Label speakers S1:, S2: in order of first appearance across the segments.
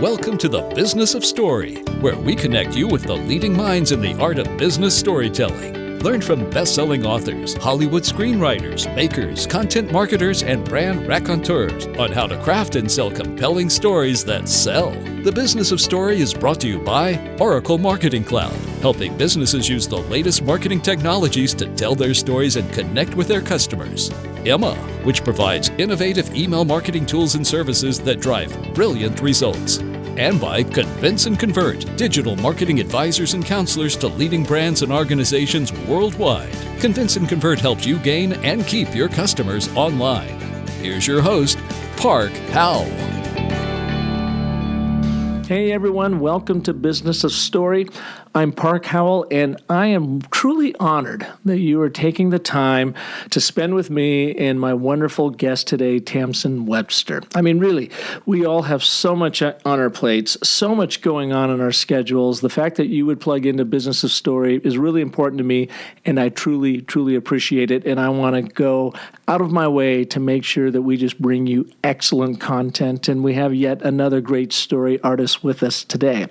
S1: Welcome to the Business of Story, where we connect you with the leading minds in the art of business storytelling. Learn from best-selling authors, Hollywood screenwriters, makers, content marketers, and brand raconteurs on how to craft and sell compelling stories that sell. The Business of Story is brought to you by Oracle Marketing Cloud, helping businesses use the latest marketing technologies to tell their stories and connect with their customers. Emma, which provides innovative email marketing tools and services that drive brilliant results. And by Convince and Convert, digital marketing advisors and counselors to leading brands and organizations worldwide. Convince and Convert helps you gain and keep your customers online. Here's your host, Park Howell.
S2: Hey everyone, welcome to Business of Story. I'm Park Howell, and I am truly honored that you are taking the time to spend with me and my wonderful guest today, Tamsen Webster. I mean, really, we all have so much on our plates, so much going on in our schedules. The fact that you would plug into Business of Story is really important to me, and I truly, truly appreciate it. And I want to go out of my way to make sure that we just bring you excellent content. And we have yet another great story artist with us today.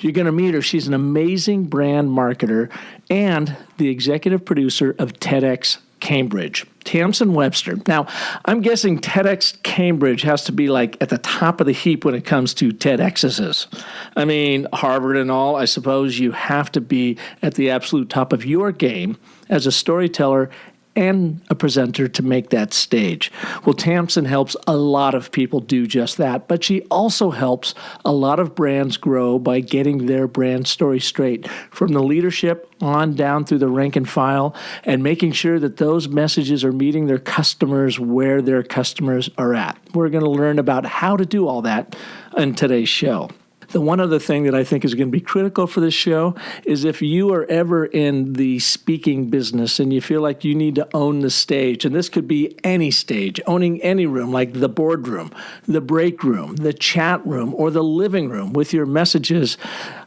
S2: You're going to meet her. She's an amazing brand marketer and the executive producer of TEDx Cambridge, Tamsen Webster. Now, I'm guessing TEDx Cambridge has to be like at the top of the heap when it comes to TEDx's. I mean, Harvard and all, I suppose you have to be at the absolute top of your game as a storyteller and a presenter to make that stage. Well, Tamsen helps a lot of people do just that, but she also helps a lot of brands grow by getting their brand story straight, from the leadership on down through the rank and file, and making sure that those messages are meeting their customers where their customers are at. We're going to learn about how to do all that in today's show. The one other thing that I think is going to be critical for this show is if you are ever in the speaking business and you feel like you need to own the stage, and this could be any stage, owning any room, like the boardroom, the break room, the chat room, or the living room with your messages,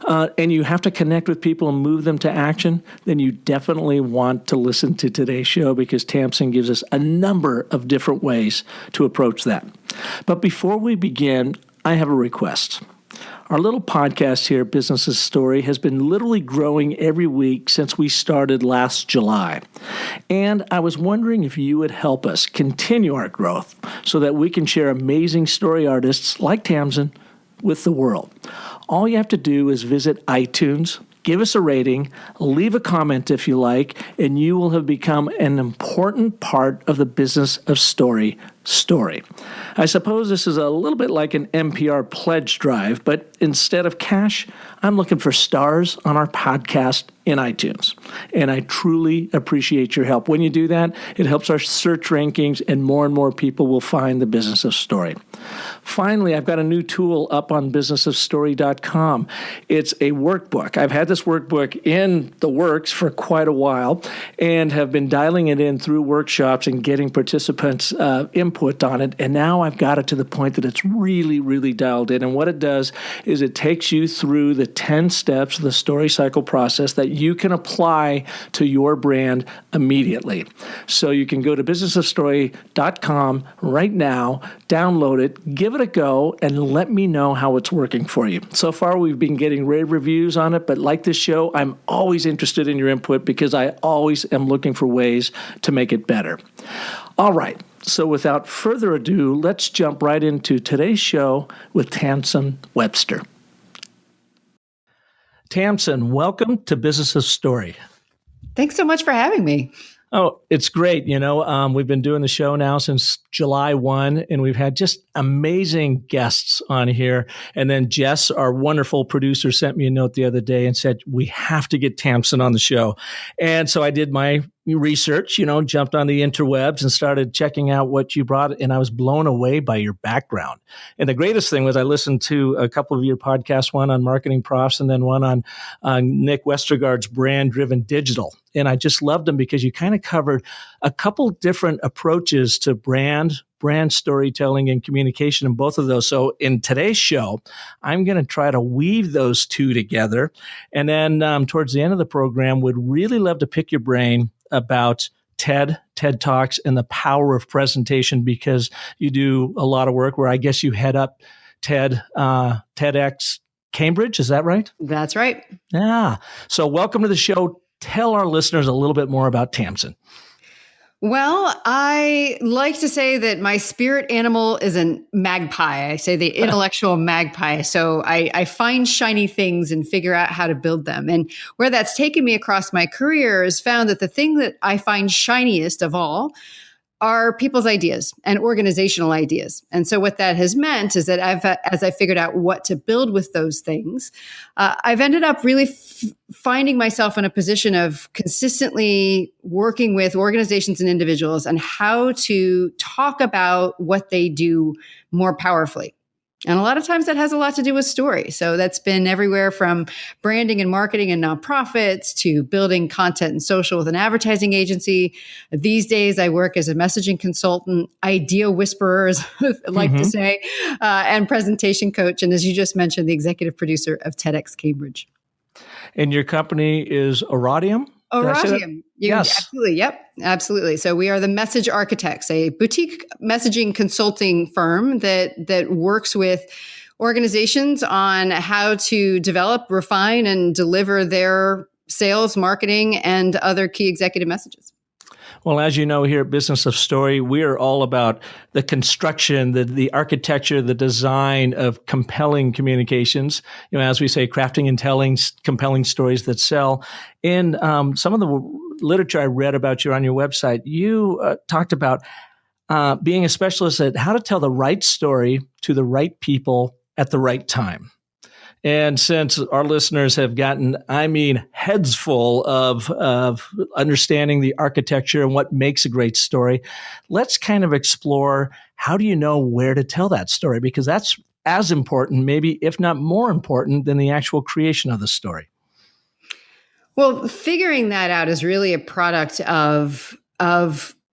S2: and you have to connect with people and move them to action, then you definitely want to listen to today's show, because Tamsen gives us a number of different ways to approach that. But before we begin, I have a request. Our little podcast here, Business's Story, has been literally growing every week since we started last July. And I was wondering if you would help us continue our growth so that we can share amazing story artists like Tamsen with the world. All you have to do is visit iTunes, give us a rating, leave a comment if you like, and you will have become an important part of the Business of Story. I suppose this is a little bit like an NPR pledge drive, but instead of cash, I'm looking for stars on our podcast in iTunes. And I truly appreciate your help. When you do that, it helps our search rankings, and more people will find the Business of Story. Finally, I've got a new tool up on businessofstory.com. It's a workbook. I've had this workbook in the works for quite a while and have been dialing it in through workshops and getting participants' input on it. And now I've got it to the point that it's really, really dialed in. And what it does is it takes you through the 10 steps of the story cycle process that you can apply to your brand immediately. So you can go to businessofstory.com right now, download it, give it a go, and let me know how it's working for you. So far, we've been getting rave reviews on it, but like this show, I'm always interested in your input because I always am looking for ways to make it better. All right. So without further ado, let's jump right into today's show with Tamsen Webster. Tamsen, welcome to Business of Story.
S3: Thanks so much for having me.
S2: Oh, it's great. We've been doing the show now since July 1, and we've had just amazing guests on here. And then Jess, our wonderful producer, sent me a note the other day and said, we have to get Tamsen on the show. And so I did my research, jumped on the interwebs and started checking out what you brought, and I was blown away by your background. And the greatest thing was I listened to a couple of your podcasts, one on marketing profs and then one on Nick Westergaard's brand-driven digital. And I just loved them because you kind of covered a couple different approaches to brand storytelling and communication in both of those. So in today's show, I'm going to try to weave those two together. And then towards the end of the program, would really love to pick your brain about TED Talks and the power of presentation, because you do a lot of work where I guess you head up TEDx Cambridge. Is that right?
S3: That's right.
S2: Yeah. So welcome to the show. Tell our listeners a little bit more about Tamsen.
S3: Well, I like to say that my spirit animal is a magpie. I say the intellectual magpie. So I find shiny things and figure out how to build them. And where that's taken me across my career is found that the thing that I find shiniest of all are people's ideas and organizational ideas. And so what that has meant is that as I figured out what to build with those things, I've ended up really finding myself in a position of consistently working with organizations and individuals on how to talk about what they do more powerfully. And a lot of times that has a lot to do with story. So that's been everywhere from branding and marketing and nonprofits to building content and social with an advertising agency. These days, I work as a messaging consultant, idea whisperer, as I like to say, and presentation coach. And as you just mentioned, the executive producer of TEDx Cambridge.
S2: And your company is Oratium?
S3: Oratium.
S2: Yes.
S3: Absolutely. Yep. Absolutely. So we are the Message Architects, a boutique messaging consulting firm that works with organizations on how to develop, refine, and deliver their sales, marketing, and other key executive messages.
S2: Well, as you know, here at Business of Story, we are all about the construction, the architecture, the design of compelling communications. As we say, crafting and telling compelling stories that sell. In some of the literature I read about you on your website, you talked about being a specialist at how to tell the right story to the right people at the right time. And since our listeners have gotten, heads full of understanding the architecture and what makes a great story, let's kind of explore how do you know where to tell that story? Because that's as important, maybe if not more important than the actual creation of the story.
S3: Well, figuring that out is really a product of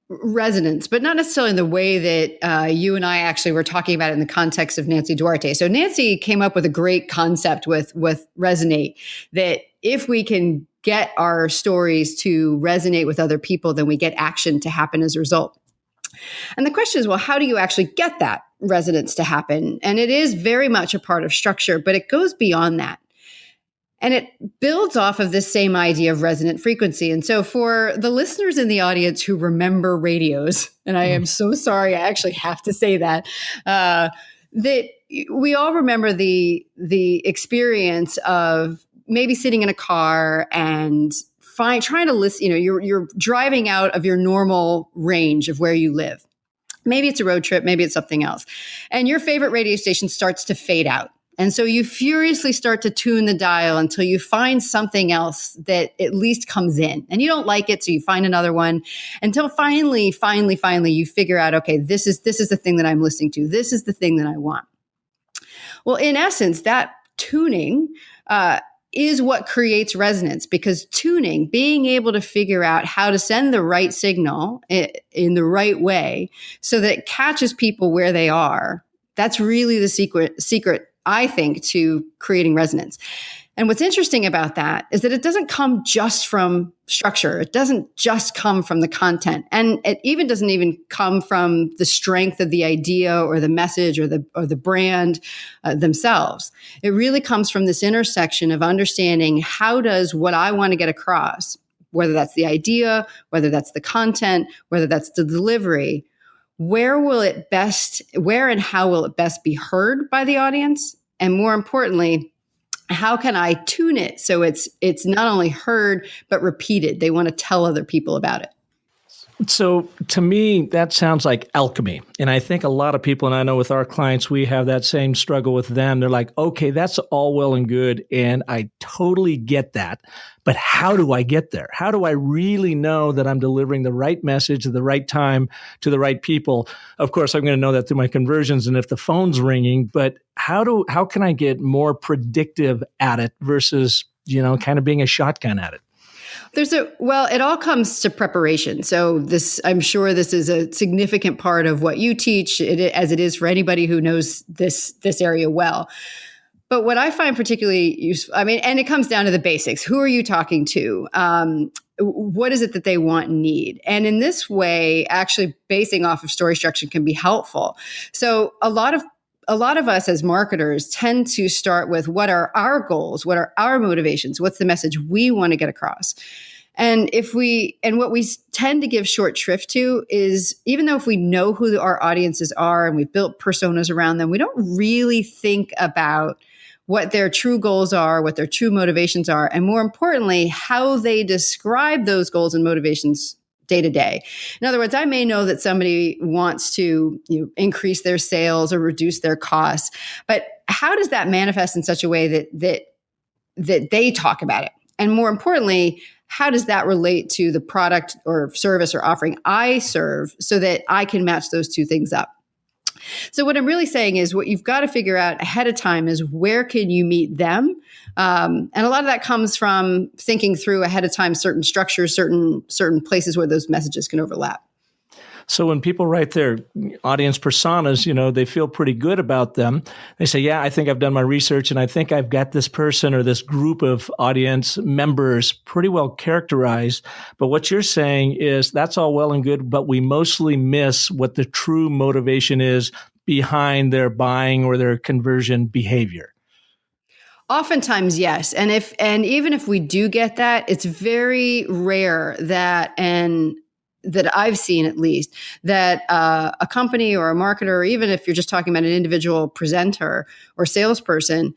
S3: resonance, but not necessarily in the way that you and I actually were talking about it in the context of Nancy Duarte. So Nancy came up with a great concept with Resonate, that if we can get our stories to resonate with other people, then we get action to happen as a result. And the question is, well, how do you actually get that resonance to happen? And it is very much a part of structure, but it goes beyond that. And it builds off of this same idea of resonant frequency. And so for the listeners in the audience who remember radios, and I am so sorry, I actually have to say that we all remember the experience of maybe sitting in a car and trying to listen, you're driving out of your normal range of where you live. Maybe it's a road trip, maybe it's something else. And your favorite radio station starts to fade out. And so you furiously start to tune the dial until you find something else that at least comes in. And you don't like it, so you find another one until finally you figure out, okay, this is the thing that I'm listening to. This is the thing that I want. Well, in essence, that tuning is what creates resonance, because tuning, being able to figure out how to send the right signal in the right way so that it catches people where they are, that's really the secret, I think, to creating resonance. And what's interesting about that is that it doesn't come just from structure. It doesn't just come from the content. And it even doesn't even come from the strength of the idea or the message or the brand themselves. It really comes from this intersection of understanding how does what I want to get across, whether that's the idea, whether that's the content, whether that's the delivery, where and how will it best be heard by the audience? And more importantly, how can I tune it so it's not only heard, but repeated? They want to tell other people about it.
S2: So to me, that sounds like alchemy. And I think a lot of people, and I know with our clients, we have that same struggle with them. They're like, okay, that's all well and good. And I totally get that. But how do I get there? How do I really know that I'm delivering the right message at the right time to the right people? Of course, I'm going to know that through my conversions and if the phone's ringing, but how can I get more predictive at it versus, kind of being a shotgun at it?
S3: It all comes to preparation. So I'm sure this is a significant part of what you teach, as it is for anybody who knows this area well. But what I find particularly useful, and it comes down to the basics. Who are you talking to? What is it that they want and need? And in this way, actually basing off of story structure can be helpful. So a lot of a lot of us as marketers tend to start with what are our goals? What are our motivations? What's the message we want to get across? And what we tend to give short shrift to is, even though if we know who our audiences are and we've built personas around them, we don't really think about what their true goals are, what their true motivations are, and more importantly, how they describe those goals and motivations day to day. In other words, I may know that somebody wants to increase their sales or reduce their costs, but how does that manifest in such a way that they talk about it? And more importantly, how does that relate to the product or service or offering I serve so that I can match those two things up? So what I'm really saying is what you've got to figure out ahead of time is where can you meet them? And a lot of that comes from thinking through ahead of time certain structures, certain places where those messages can overlap.
S2: So when people write their audience personas, they feel pretty good about them. They say, yeah, I think I've done my research and I think I've got this person or this group of audience members pretty well characterized. But what you're saying is that's all well and good, but we mostly miss what the true motivation is behind their buying or their conversion behavior.
S3: Oftentimes, yes. And even if we do get that, it's very rare that I've seen at least, that a company or a marketer, or even if you're just talking about an individual presenter or salesperson,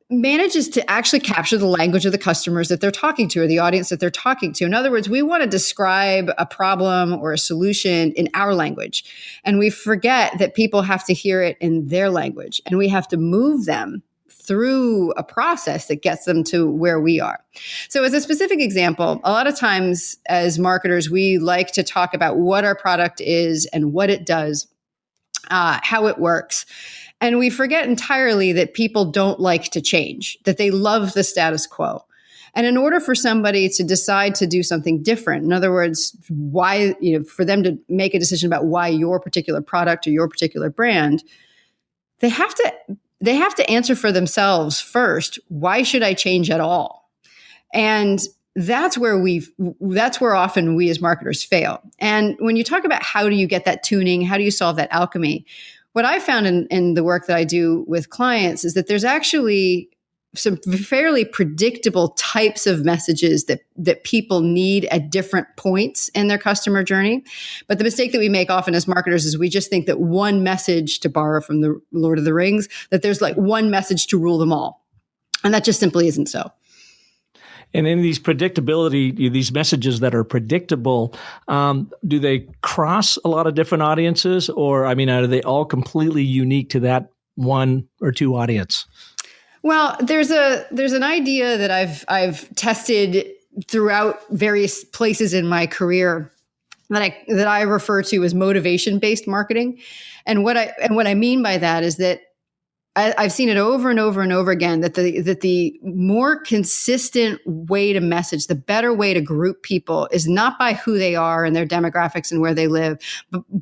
S3: manages to actually capture the language of the customers that they're talking to or the audience that they're talking to. In other words, we want to describe a problem or a solution in our language. And we forget that people have to hear it in their language, and we have to move them through a process that gets them to where we are. So as a specific example, a lot of times as marketers, we like to talk about what our product is and what it does, how it works. And we forget entirely that people don't like to change, that they love the status quo. And in order for somebody to decide to do something different, in other words, why, for them to make a decision about why your particular product or your particular brand, they have to answer for themselves first, why should I change at all? And that's where often we as marketers fail. And when you talk about how do you get that tuning, how do you solve that alchemy, what I found in the work that I do with clients is that there's actually some fairly predictable types of messages that people need at different points in their customer journey. But the mistake that we make often as marketers is we just think that one message, to borrow from the Lord of the Rings, that there's like one message to rule them all. And that just simply isn't so.
S2: And in these predictability, these messages that are predictable, do they cross a lot of different audiences? Or, are they all completely unique to that one or two audience?
S3: Well, there's an idea that I've tested throughout various places in my career that I refer to as motivation-based marketing. And what I mean by that is that I've seen it over and over and over again that the more consistent way to message, the better way to group people is not by who they are and their demographics and where they live,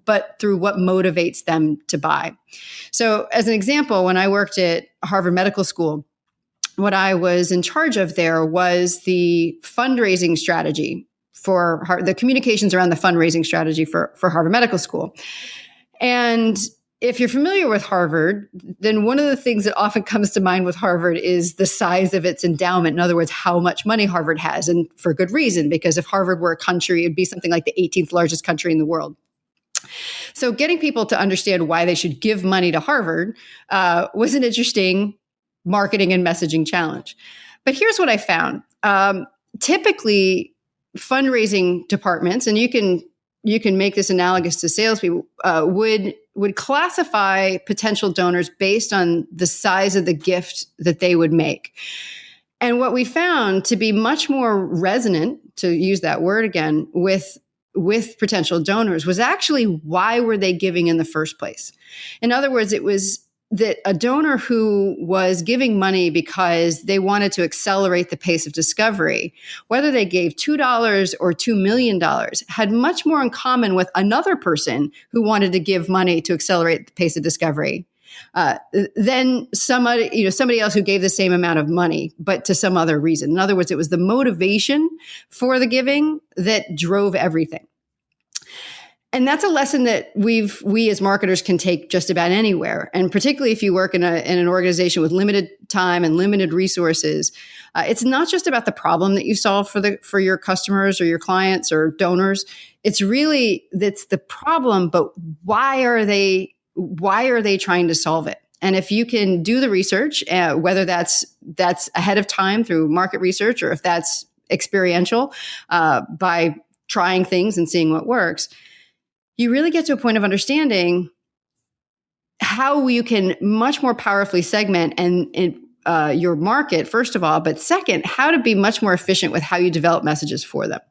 S3: but through what motivates them to buy. So as an example, when I worked at Harvard Medical School, what I was in charge of there was the fundraising strategy for the communications around the fundraising strategy for Harvard Medical School. And if you're familiar with Harvard, then one of the things that often comes to mind with Harvard is the size of its endowment. In other words, how much money Harvard has, and for good reason, because if Harvard were a country, it'd be something like the 18th largest country in the world. So getting people to understand why they should give money to Harvard was an interesting marketing and messaging challenge. But here's what I found. Typically, fundraising departments, and you can make this analogous to salespeople, would classify potential donors based on the size of the gift that they would make. And what we found to be much more resonant, to use that word again, with potential donors was actually why were they giving in the first place? In other words, it was that a donor who was giving money because they wanted to accelerate the pace of discovery, whether they gave $2 or $2 million, had much more in common with another person who wanted to give money to accelerate the pace of discovery than somebody else who gave the same amount of money, but to some other reason. In other words, it was the motivation for the giving that drove everything. And that's a lesson that we as marketers can take just about anywhere. And particularly if you work in an organization with limited time and limited resources, it's not just about the problem that you solve for your customers or your clients or donors. That's the problem, but why are they trying to solve it? And if you can do the research, whether that's ahead of time through market research, or if that's experiential, by trying things and seeing what works, you really get to a point of understanding how you can much more powerfully segment your market, first of all, but second, how to be much more efficient with how you develop messages for them.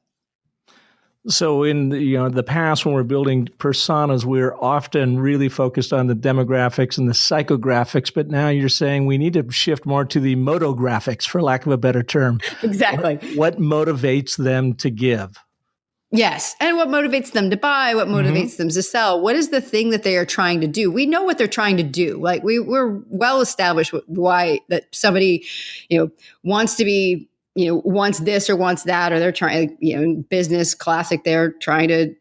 S2: So in the past, when we're building personas, we're often really focused on the demographics and the psychographics, but now you're saying we need to shift more to the motographics, for lack of a better term.
S3: Exactly.
S2: What motivates them to give?
S3: Yes. And what motivates them to buy, what motivates them to sell, what is the thing that they are trying to do? We know what they're trying to do. Like we're well established why that somebody, wants to be, wants this or wants that, or they're trying, in business classic, they're trying to,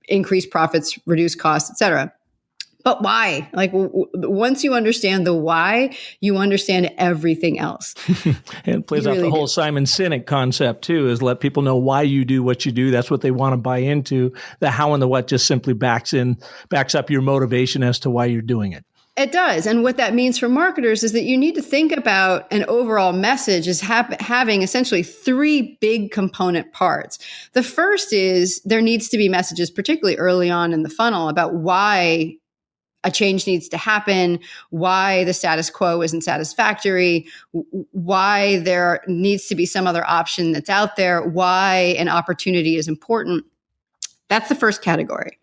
S3: increase profits, reduce costs, et cetera. But why? Like once you understand the why, you understand everything else.
S2: And it plays out the whole Simon Sinek concept too, is let people know why you do what you do. That's what they want to buy into. The how and the what just simply backs up your motivation as to why you're doing it.
S3: It does. And what that means for marketers is that you need to think about an overall message as having essentially three big component parts. The first is there needs to be messages, particularly early on in the funnel, about why a change needs to happen, why the status quo isn't satisfactory, why there needs to be some other option that's out there, why an opportunity is important. That's the first category.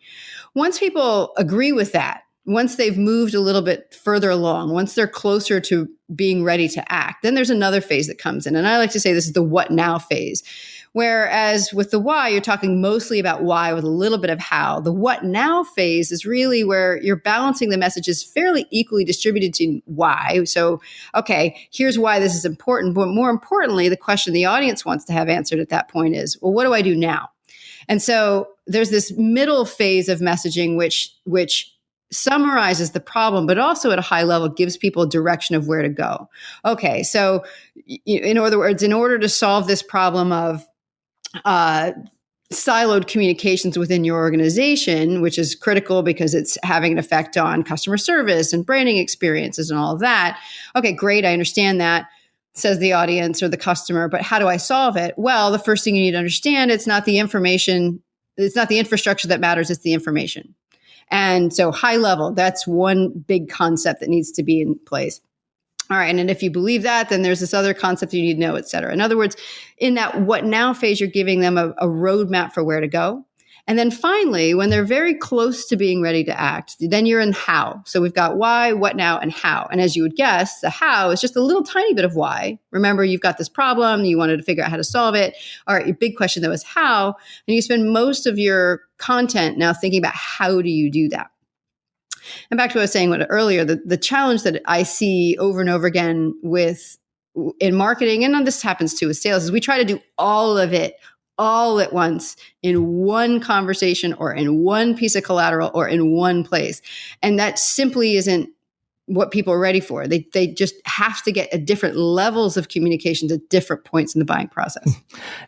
S3: Once people agree with that, once they've moved a little bit further along, once they're closer to being ready to act, then there's another phase that comes in. And I like to say this is the what now phase. Whereas with the why, you're talking mostly about why with a little bit of how. The what now phase is really where you're balancing the messages fairly equally distributed to why. So, okay, here's why this is important. But more importantly, the question the audience wants to have answered at that point is, well, what do I do now? And so there's this middle phase of messaging, which summarizes the problem, but also at a high level gives people a direction of where to go. Okay, so in other words, in order to solve this problem of siloed communications within your organization, which is critical because it's having an effect on customer service and branding experiences and all of that. Okay, great. I understand that, says the audience or the customer, but how do I solve it? Well, the first thing you need to understand, it's not the information, it's not the infrastructure that matters, it's the information. And so high level, that's one big concept that needs to be in place. All right. And then if you believe that, then there's this other concept you need to know, et cetera. In other words, in that what now phase, you're giving them a roadmap for where to go. And then finally, when they're very close to being ready to act, then you're in how. So we've got why, what now, and how. And as you would guess, the how is just a little tiny bit of why. Remember, you've got this problem, you wanted to figure out how to solve it. All right, your big question though is how. And you spend most of your content now thinking about how do you do that. And back to what I was saying earlier, the challenge that I see over and over again in marketing, and this happens too with sales, is we try to do all of it all at once in one conversation or in one piece of collateral or in one place. And that simply isn't what people are ready for. They just have to get at different levels of communications at different points in the buying process.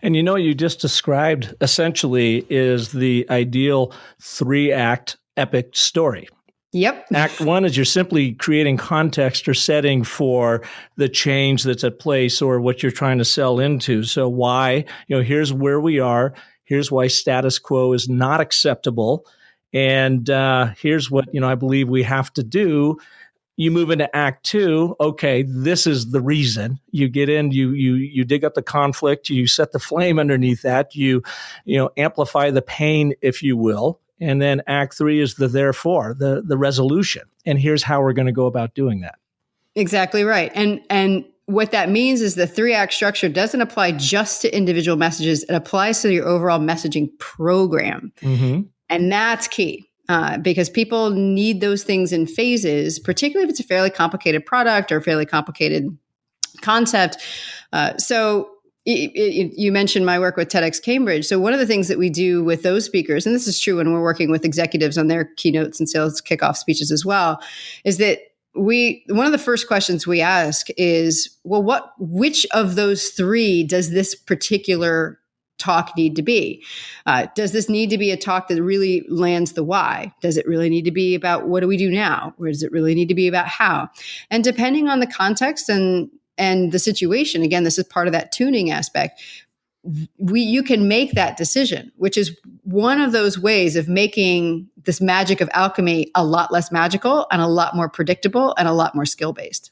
S2: And you just described essentially is the ideal 3-act epic story.
S3: Yep.
S2: Act 1 is you're simply creating context or setting for the change that's at place or what you're trying to sell into. So why, here's where we are. Here's why status quo is not acceptable. And here's what, I believe we have to do. You move into Act 2. Okay, this is the reason. You get in, you dig up the conflict, you set the flame underneath that, you amplify the pain, if you will. And then Act 3 is the therefore, the resolution. And here's how we're going to go about doing that. Exactly
S3: right. And what that means is the 3-act structure doesn't apply just to individual messages. It applies to your overall messaging program. Mm-hmm. And that's key because people need those things in phases, particularly if it's a fairly complicated product or a fairly complicated concept. So You mentioned my work with TEDx Cambridge. So one of the things that we do with those speakers, and this is true when we're working with executives on their keynotes and sales kickoff speeches as well, is that one of the first questions we ask is, well, which of those three does this particular talk need to be? Does this need to be a talk that really lands the why? Does it really need to be about what do we do now? Or does it really need to be about how? And depending on the context and the situation, again, this is part of that tuning aspect, you can make that decision, which is one of those ways of making this magic of alchemy a lot less magical and a lot more predictable and a lot more skill-based.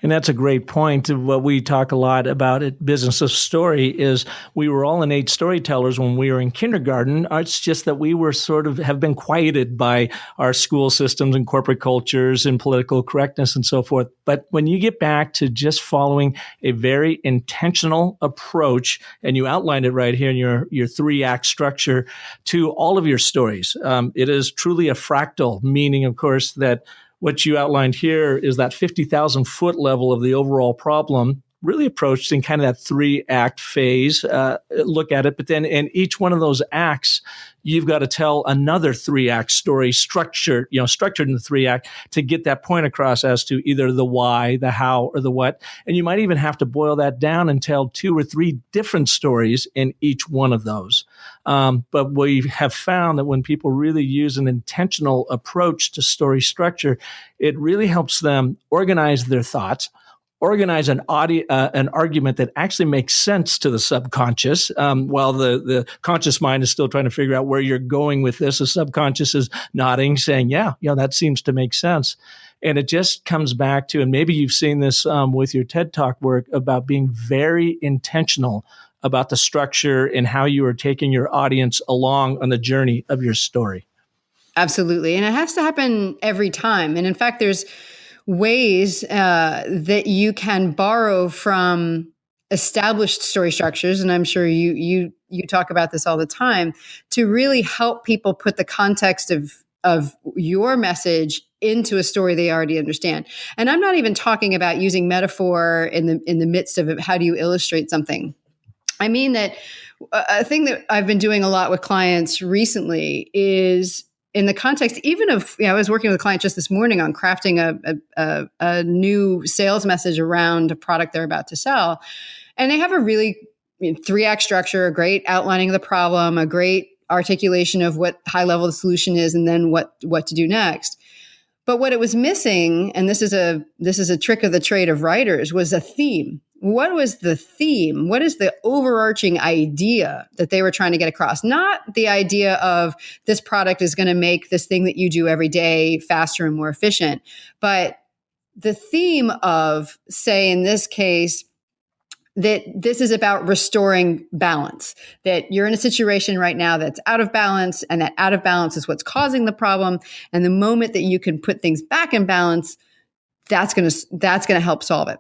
S2: And that's a great point. What we talk a lot about at Business of Story is we were all innate storytellers when we were in kindergarten. It's just that we were sort of have been quieted by our school systems and corporate cultures and political correctness and so forth. But when you get back to just following a very intentional approach, and you outlined it right here in your 3-act structure to all of your stories, it is truly a fractal, meaning, of course, that what you outlined here is that 50,000 foot level of the overall problem, really approached in kind of that 3-act phase, look at it. But then in each one of those acts, you've got to tell another 3-act story structured in the 3-act to get that point across as to either the why, the how, or the what. And you might even have to boil that down and tell 2 or 3 different stories in each one of those. But we have found that when people really use an intentional approach to story structure, it really helps them organize their thoughts, organize an argument that actually makes sense to the subconscious, while the conscious mind is still trying to figure out where you're going with this. The subconscious is nodding, saying, yeah, that seems to make sense. And it just comes back to, and maybe you've seen this with your TED Talk work, about being very intentional about the structure and how you are taking your audience along on the journey of your story.
S3: Absolutely. And it has to happen every time. And in fact, there's ways that you can borrow from established story structures, and I'm sure you talk about this all the time, to really help people put the context of your message into a story they already understand. And I'm not even talking about using metaphor in the midst of it. How do you illustrate something? I mean that a thing that I've been doing a lot with clients recently is in the context, even of, I was working with a client just this morning on crafting a new sales message around a product they're about to sell. And they have a really 3-act structure, a great outlining of the problem, a great articulation of what high level the solution is, and then what to do next. But what it was missing, and this is a trick of the trade of writers, was a theme. What was the theme? What is the overarching idea that they were trying to get across? Not the idea of this product is going to make this thing that you do every day faster and more efficient, but the theme of, say, in this case, that this is about restoring balance, that you're in a situation right now that's out of balance, and that out of balance is what's causing the problem. And the moment that you can put things back in balance, that's going to help solve it.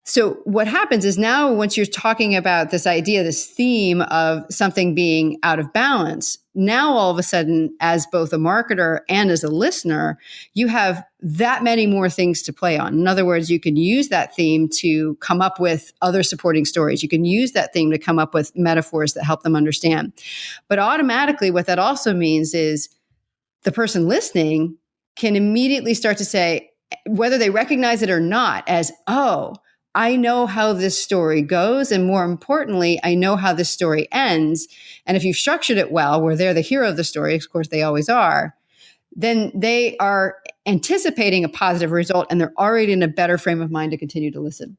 S3: So what happens is now, once you're talking about this idea, this theme of something being out of balance, now all of a sudden, as both a marketer and as a listener, you have that many more things to play on. In other words, you can use that theme to come up with other supporting stories. You can use that theme to come up with metaphors that help them understand. But automatically, what that also means is the person listening can immediately start to say, whether they recognize it or not, as, oh, I know how this story goes, and more importantly, I know how this story ends. And if you've structured it well, where they're the hero of the story, of course they always are, then they are anticipating a positive result, and they're already in a better frame of mind to continue to listen.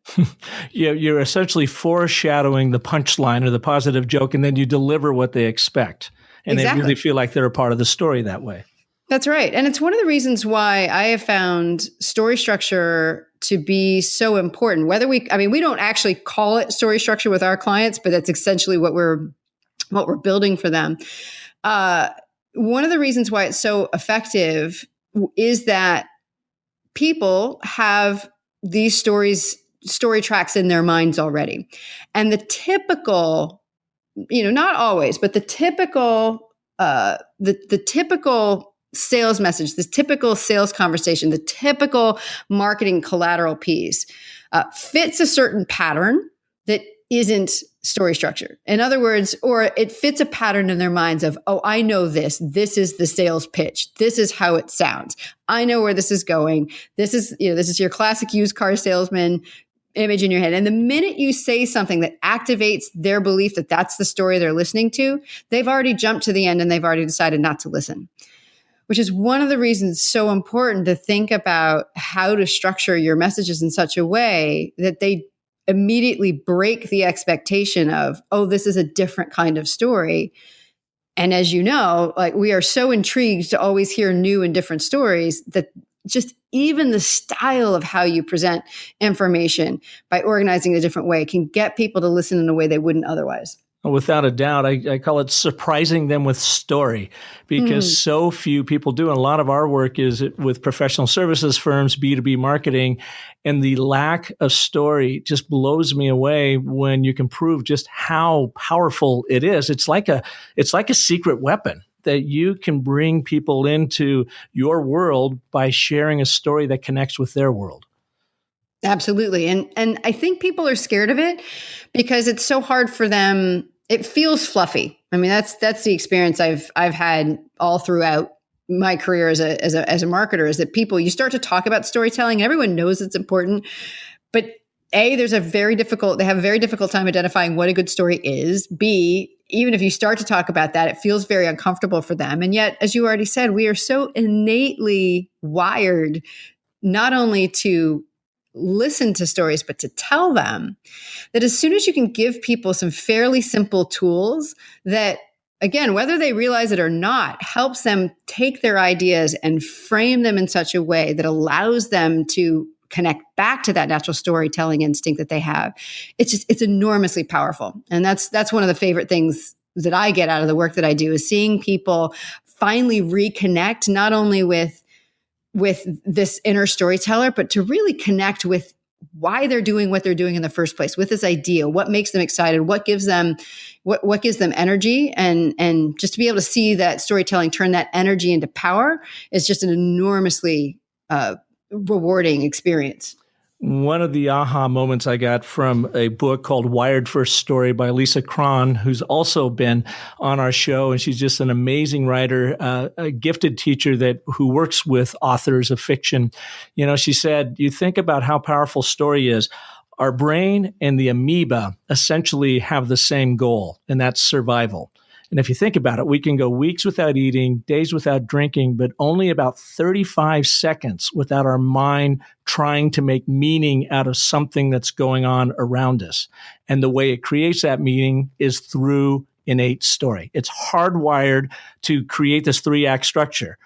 S2: You're essentially foreshadowing the punchline or the positive joke, and then you deliver what they expect. And Exactly. They really feel like they're a part of the story that way.
S3: That's right. And it's one of the reasons why I have found story structure to be so important. We don't actually call it story structure with our clients, but that's essentially what we're building for them. One of the reasons why it's so effective is that people have these story tracks in their minds already. And the typical, not always, but the typical sales message, this typical sales conversation, the typical marketing collateral piece fits a certain pattern that isn't story structure. In other words, or it fits a pattern in their minds of, oh, I know this. This is the sales pitch. This is how it sounds. I know where this is going. This is your classic used car salesman image in your head. And the minute you say something that activates their belief that that's the story they're listening to, they've already jumped to the end and they've already decided not to listen. Which is one of the reasons it's so important to think about how to structure your messages in such a way that they immediately break the expectation of, oh, this is a different kind of story. And as you know, like, we are so intrigued to always hear new and different stories that just even the style of how you present information by organizing it a different way can get people to listen in a way they wouldn't otherwise.
S2: Without a doubt, I call it surprising them with story, because so few people do. And a lot of our work is with professional services firms, B2B marketing, and the lack of story just blows me away when you can prove just how powerful it is. It's like a secret weapon that you can bring people into your world by sharing a story that connects with their world.
S3: Absolutely. And I think people are scared of it because it's so hard for them. It feels fluffy. I mean, that's the experience I've had all throughout my career as a marketer, is that you start to talk about storytelling, everyone knows it's important, but A, they have a very difficult time identifying what a good story is. B, even if you start to talk about that, it feels very uncomfortable for them. And yet, as you already said, we are so innately wired not only to listen to stories, but to tell them, that as soon as you can give people some fairly simple tools that, again, whether they realize it or not, helps them take their ideas and frame them in such a way that allows them to connect back to that natural storytelling instinct that they have, it's enormously powerful. And that's one of the favorite things that I get out of the work that I do, is seeing people finally reconnect not only with this inner storyteller, but to really connect with why they're doing what they're doing in the first place, with this idea, what makes them excited, what gives them energy, and just to be able to see that storytelling turn that energy into power is just an enormously rewarding experience.
S2: One of the aha moments I got from a book called Wired for Story by Lisa Cron, who's also been on our show, and she's just an amazing writer, a gifted teacher who works with authors of fiction. She said, you think about how powerful story is. Our brain and the amoeba essentially have the same goal, and that's survival. And if you think about it, we can go weeks without eating, days without drinking, but only about 35 seconds without our mind trying to make meaning out of something that's going on around us. And the way it creates that meaning is through innate story. It's hardwired to create this 3-act structure.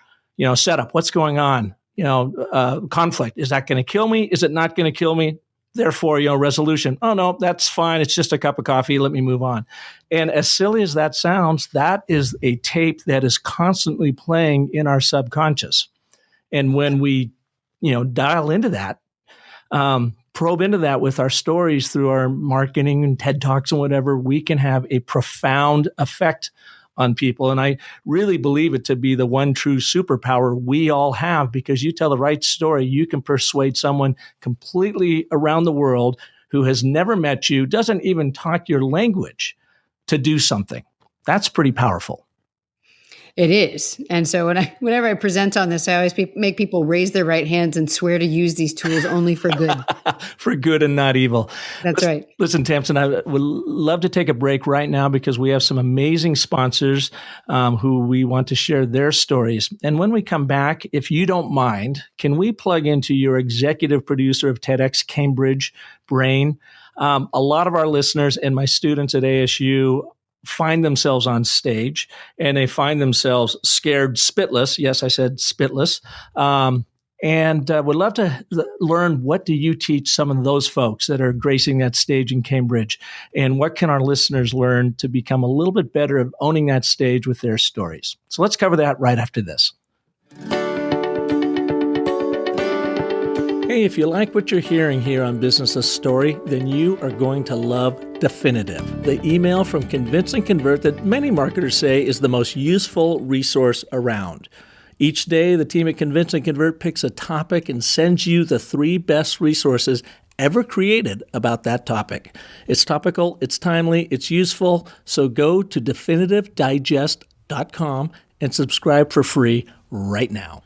S2: Setup, what's going on? Conflict, is that going to kill me? Is it not going to kill me? Therefore, resolution. Oh, no, that's fine. It's just a cup of coffee. Let me move on. And as silly as that sounds, that is a tape that is constantly playing in our subconscious. And when we, dial into that, probe into that with our stories through our marketing and TED Talks and whatever, we can have a profound effect on people. And I really believe it to be the one true superpower we all have, because you tell the right story, you can persuade someone completely around the world who has never met you, doesn't even talk your language, to do something. That's pretty powerful.
S3: It is. And so whenever I present on this, I always make people raise their right hands and swear to use these tools only for good.
S2: For good and not evil.
S3: That's right.
S2: Listen, Tamsen, I would love to take a break right now because we have some amazing sponsors who we want to share their stories. And when we come back, if you don't mind, can we plug into your executive producer of TEDx Cambridge, Brain? A lot of our listeners and my students at ASU find themselves on stage and they find themselves scared spitless. Yes, I said spitless. And would love to learn, what do you teach some of those folks that are gracing that stage in Cambridge? And what can our listeners learn to become a little bit better at owning that stage with their stories? So let's cover that right after this. Hey, if you like what you're hearing here on Business of Story, then you are going to love Definitive, the email from Convince and Convert that many marketers say is the most useful resource around. Each day, the team at Convince and Convert picks a topic and sends you the 3 best resources ever created about that topic. It's topical, it's timely, it's useful, so go to definitivedigest.com and subscribe for free right now.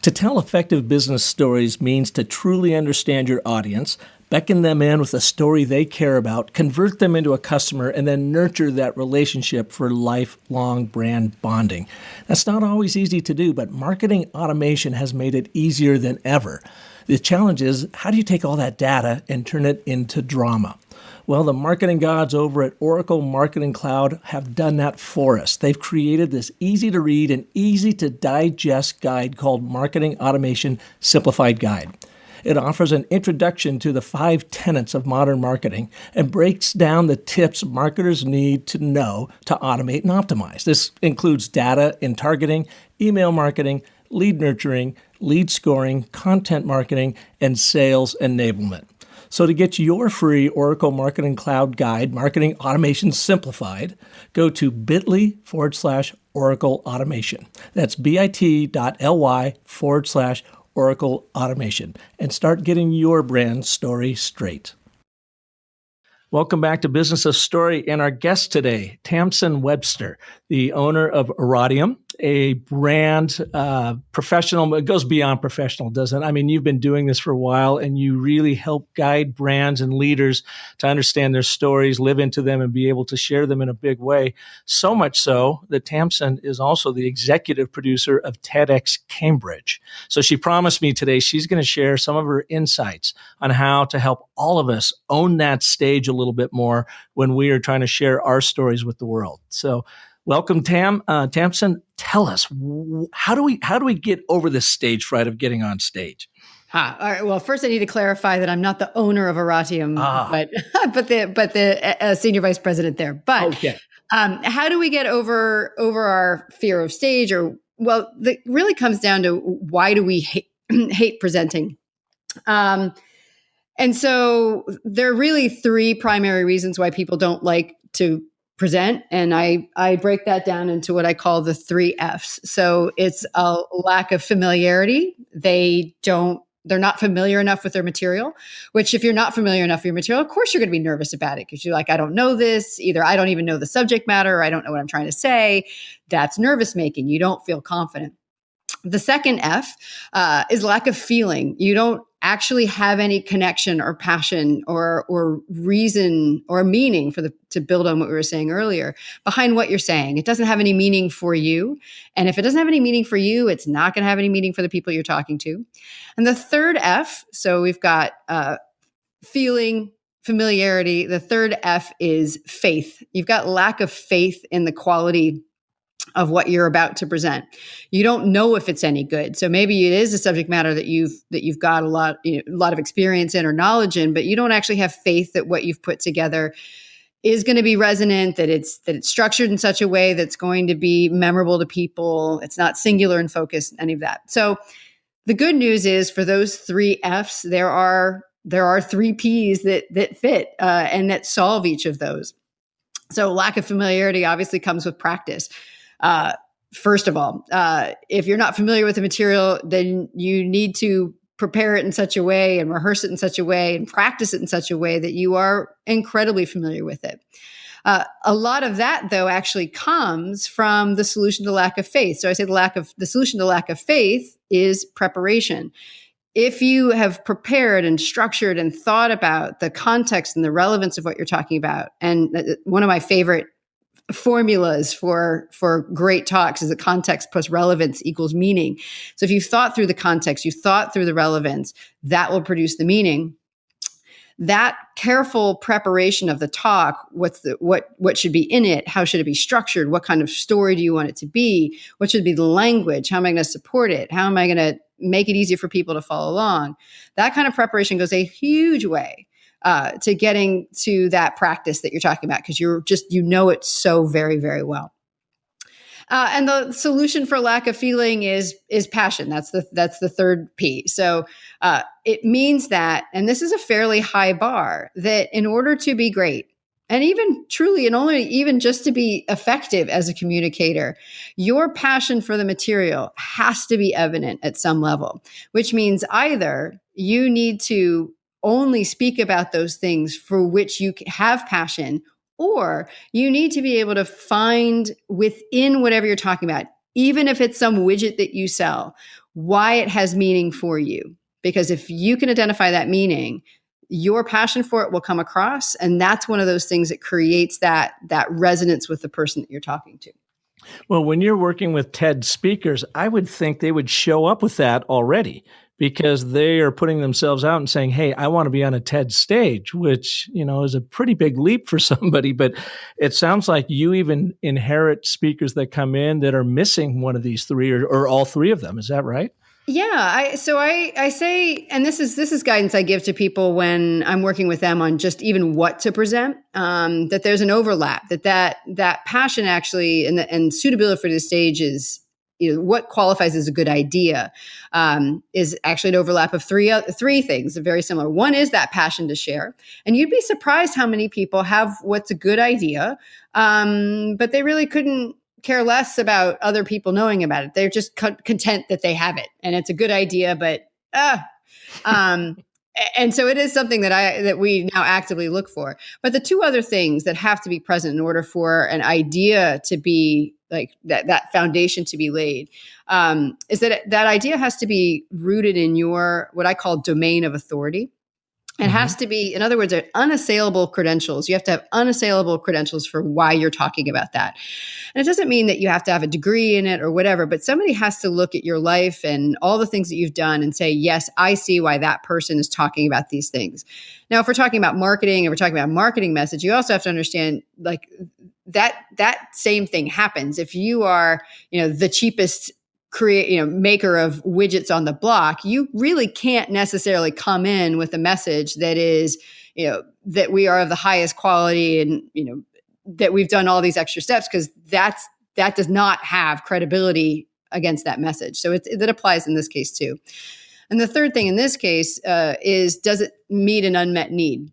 S2: To tell effective business stories means to truly understand your audience, beckon them in with a story they care about, convert them into a customer, and then nurture that relationship for lifelong brand bonding. That's not always easy to do, but marketing automation has made it easier than ever. The challenge is, how do you take all that data and turn it into drama? Well, the marketing gods over at Oracle Marketing Cloud have done that for us. They've created this easy-to-read and easy-to-digest guide called Marketing Automation Simplified Guide. It offers an introduction to the 5 tenets of modern marketing and breaks down the tips marketers need to know to automate and optimize. This includes data in targeting, email marketing, lead nurturing, lead scoring, content marketing, and sales enablement. So to get your free Oracle Marketing Cloud guide, Marketing Automation Simplified, go to bit.ly/Oracle Automation. That's bit.ly/Oracle Automation, and start getting your brand story straight. Welcome back to Business of Story, and our guest today, Tamsen Webster, the owner of Oratium, a brand professional. It goes beyond professional, doesn't it? I mean, you've been doing this for a while, and you really help guide brands and leaders to understand their stories, live into them, and be able to share them in a big way. So much so that Tamsen is also the executive producer of TEDx Cambridge. So she promised me today she's going to share some of her insights on how to help all of us own that stage a little bit more when we are trying to share our stories with the world. So welcome, Tamsen. Tell us, how do we get over this stage fright of getting on stage?
S3: All right. Well, first I need to clarify that I'm not the owner of Oratium, but the senior vice president there. But
S2: okay.
S3: How do we get over our fear of stage? Well, it really comes down to, why do we hate presenting? And so there are really 3 primary reasons why people don't like to present. And I break that down into what I call the 3 F's. So it's a lack of familiarity. They're not familiar enough with their material, which, if you're not familiar enough with your material, of course you're going to be nervous about it, because you're like, I don't know this. Either I don't even know the subject matter, or I don't know what I'm trying to say. That's nervous making. You don't feel confident. The second F is lack of feeling. You don't actually have any connection or passion or reason or meaning to build on what we were saying earlier behind what you're saying. It doesn't have any meaning for you. And if it doesn't have any meaning for you, it's not going to have any meaning for the people you're talking to. And the third F, so we've got feeling, familiarity. The third F is faith. You've got lack of faith in the quality of what you're about to present. You don't know if it's any good. So maybe it is a subject matter that you've got a lot of experience in or knowledge in, but you don't actually have faith that what you've put together is going to be resonant, that it's structured in such a way that's going to be memorable to people. It's not singular and focused, any of that. So the good news is, for those 3 F's, there are 3 P's that fit and that solve each of those. So lack of familiarity obviously comes with practice. First of all, if you're not familiar with the material, then you need to prepare it in such a way and rehearse it in such a way and practice it in such a way that you are incredibly familiar with it. A lot of that, though, actually comes from the solution to lack of faith. So I say the solution to lack of faith is preparation. If you have prepared and structured and thought about the context and the relevance of what you're talking about, and one of my favorite formulas for great talks is that context plus relevance equals meaning. So if you've thought through the context, you've thought through the relevance, that will produce the meaning. That careful preparation of the talk, what should be in it, how should it be structured, what kind of story do you want it to be, what should be the language, how am I going to support it, how am I going to make it easier for people to follow along. That kind of preparation goes a huge way to getting to that practice that you're talking about, because you know it so very, very well. And the solution for lack of feeling is passion. That's the third P. So it means that, and this is a fairly high bar, that in order to be great, and even truly, and only even just to be effective as a communicator, your passion for the material has to be evident at some level, which means either you need to only speak about those things for which you have passion, or you need to be able to find within whatever you're talking about, even if it's some widget that you sell, why it has meaning for you. Because if you can identify that meaning, your passion for it will come across. And that's one of those things that creates that resonance with the person that you're talking to.
S2: Well, when you're working with TED speakers, I would think they would show up with that already, because they are putting themselves out and saying, hey, I want to be on a TED stage, which, is a pretty big leap for somebody. But it sounds like you even inherit speakers that come in that are missing one of these three or all three of them. Is that right?
S3: Yeah. I say, and this is guidance I give to people when I'm working with them on just even what to present, that there's an overlap, that passion actually and suitability for the stage is, what qualifies as a good idea, is actually an overlap of three things, very similar. One is that passion to share. And you'd be surprised how many people have what's a good idea, but they really couldn't care less about other people knowing about it. They're just content that they have it and it's a good idea, but, and so it is something that we now actively look for. But the two other things that have to be present in order for an idea to be like that foundation to be laid, is that idea has to be rooted in your, what I call domain of authority. It has to be, in other words, unassailable credentials. You have to have unassailable credentials for why you're talking about that. And it doesn't mean that you have to have a degree in it or whatever, but somebody has to look at your life and all the things that you've done and say, yes, I see why that person is talking about these things. Now, if we're talking about marketing and we're talking about marketing message, you also have to understand like that same thing happens. If you are, the cheapest maker of widgets on the block, you really can't necessarily come in with a message that is, that we are of the highest quality and, that we've done all these extra steps, because that does not have credibility against that message. So that applies in this case too. And the third thing in this case is, does it meet an unmet need?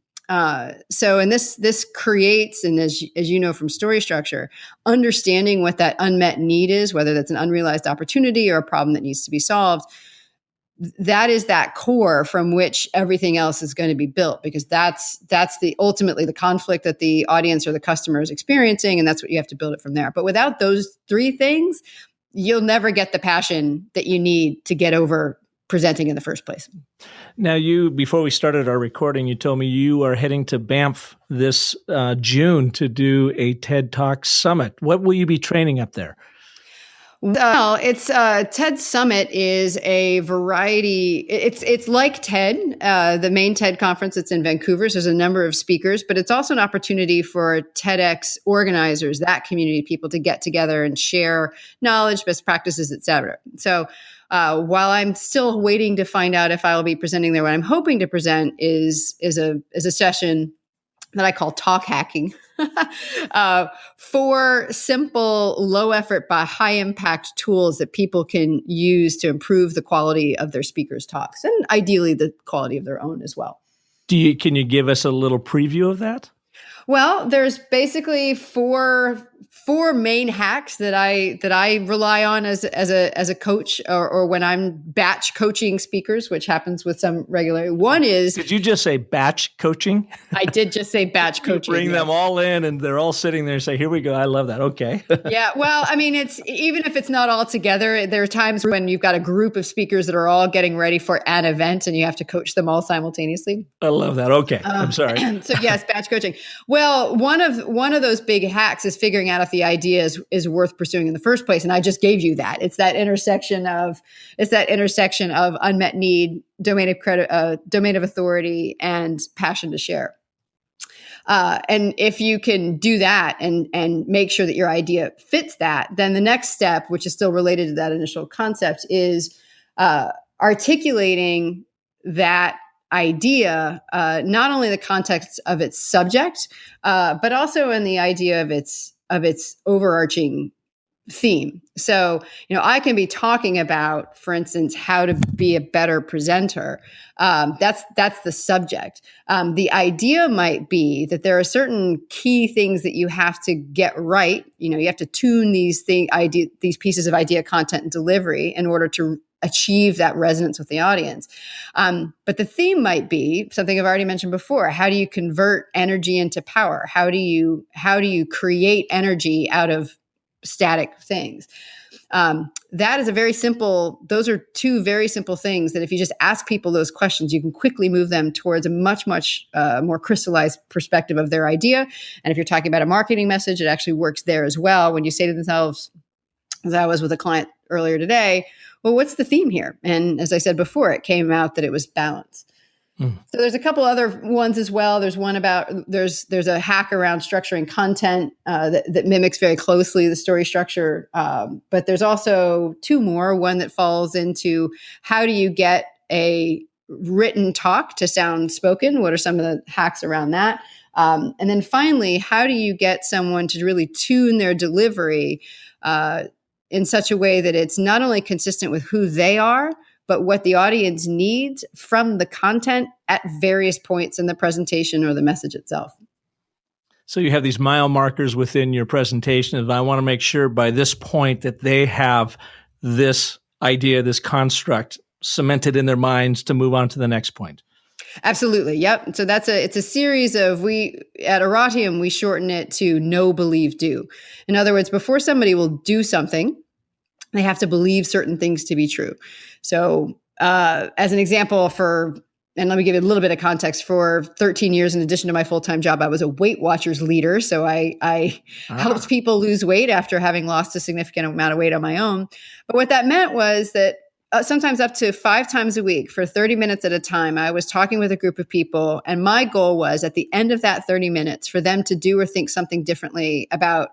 S3: So, and this creates, and as you know from story structure, understanding what that unmet need is, whether that's an unrealized opportunity or a problem that needs to be solved, that is that core from which everything else is going to be built, because that's ultimately the conflict that the audience or the customer is experiencing, and that's what you have to build it from there. But without those three things, you'll never get the passion that you need to get over presenting in the first place.
S2: Now, before we started our recording, you told me you are heading to Banff this June to do a TED Talk Summit. What will you be training up there?
S3: Well, it's TED Summit is a variety. It's like TED, the main TED conference. It's in Vancouver. So there's a number of speakers, but it's also an opportunity for TEDx organizers, that community of people, to get together and share knowledge, best practices, et cetera. So while I'm still waiting to find out if I will be presenting there, what I'm hoping to present is a session that I call talk hacking, for simple, low effort, but high impact tools that people can use to improve the quality of their speakers' talks, and ideally the quality of their own as well.
S2: Can you give us a little preview of that?
S3: Well, there's basically four main hacks that I rely on as a coach, or when I'm batch coaching speakers, which happens with some regularity. One is,
S2: did you just say batch coaching?
S3: I did just say batch coaching.
S2: Bring them all in, and they're all sitting there and say, "Here we go. I love that." Okay.
S3: Yeah. Well, I mean, it's, even if it's not all together, there are times when you've got a group of speakers that are all getting ready for an event, and you have to coach them all simultaneously.
S2: I love that. Okay. I'm sorry.
S3: So yes, batch coaching. Well, one of those big hacks is figuring out if the idea is worth pursuing in the first place. And I just gave you that. It's that intersection of unmet need, domain of authority, and passion to share. And if you can do that and make sure that your idea fits that, then the next step, which is still related to that initial concept, is articulating that idea, not only the context of its subject, but also in the idea of its overarching theme. So, I can be talking about, for instance, how to be a better presenter. That's the subject. The idea might be that there are certain key things that you have to get right. You have to tune these pieces of idea, content, and delivery in order to achieve that resonance with the audience. But the theme might be something I've already mentioned before. How do you convert energy into power? How do you create energy out of static things? That is those are two very simple things that if you just ask people those questions, you can quickly move them towards a much, much more crystallized perspective of their idea. And if you're talking about a marketing message, it actually works there as well. When you say to themselves, as I was with a client earlier today, well, what's the theme here? And as I said before, it came out that it was balance. So there's a couple other ones as well. There's one about, there's a hack around structuring content that mimics very closely the story structure. But there's also two more, one that falls into how do you get a written talk to sound spoken? What are some of the hacks around that? And then finally, how do you get someone to really tune their delivery in such a way that it's not only consistent with who they are, but what the audience needs from the content at various points in the presentation or the message itself.
S2: So you have these mile markers within your presentation, and I want to make sure by this point that they have this idea, this construct cemented in their minds to move on to the next point.
S3: Absolutely. Yep. So it's a series of, at Oratium, we shorten it to know, believe, do. In other words, before somebody will do something, they have to believe certain things to be true. So as an example and let me give you a little bit of context, for 13 years, in addition to my full-time job, I was a Weight Watchers leader. So I helped people lose weight after having lost a significant amount of weight on my own. But what that meant was that sometimes up to 5 times a week for 30 minutes at a time, I was talking with a group of people. And my goal was at the end of that 30 minutes for them to do or think something differently about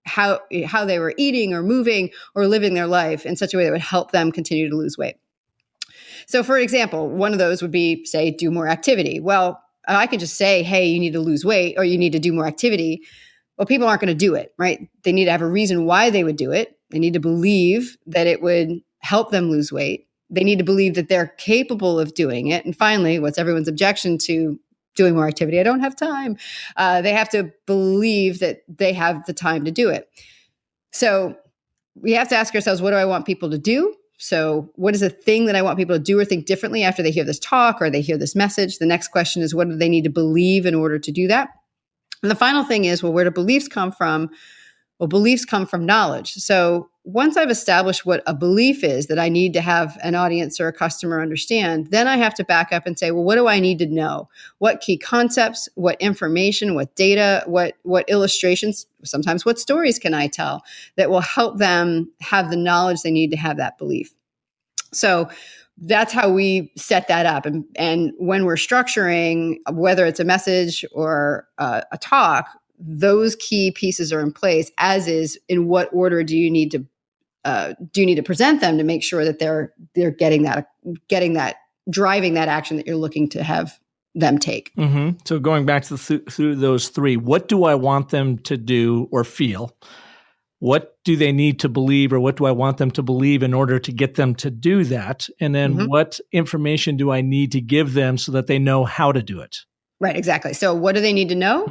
S3: how they were eating or moving or living their life in such a way that would help them continue to lose weight. So for example, one of those would be, say, do more activity. Well, I could just say, hey, you need to lose weight or you need to do more activity. Well, people aren't going to do it, right? They need to have a reason why they would do it. They need to believe that it would help them lose weight. They need to believe that they're capable of doing it. And finally, what's everyone's objection to doing more activity? I don't have time. They have to believe that they have the time to do it. So we have to ask ourselves, what do I want people to do? So what is a thing that I want people to do or think differently after they hear this talk or they hear this message? The next question is, what do they need to believe in order to do that? And the final thing is, well, where do beliefs come from? Well, beliefs come from knowledge. So once I've established what a belief is that I need to have an audience or a customer understand, then I have to back up and say, well, what do I need to know? What key concepts, what information, what data, what illustrations, sometimes what stories can I tell that will help them have the knowledge they need to have that belief? So that's how we set that up. And when we're structuring, whether it's a message or a talk, those key pieces are in place, as is in what order do you need to present them to make sure that they're getting that, driving that action that you're looking to have them take.
S2: Mm-hmm. So going back to through those three, what do I want them to do or feel? What do they need to believe, or what do I want them to believe in order to get them to do that? And then what information do I need to give them so that they know how to do it?
S3: Right, exactly. So what do they need to know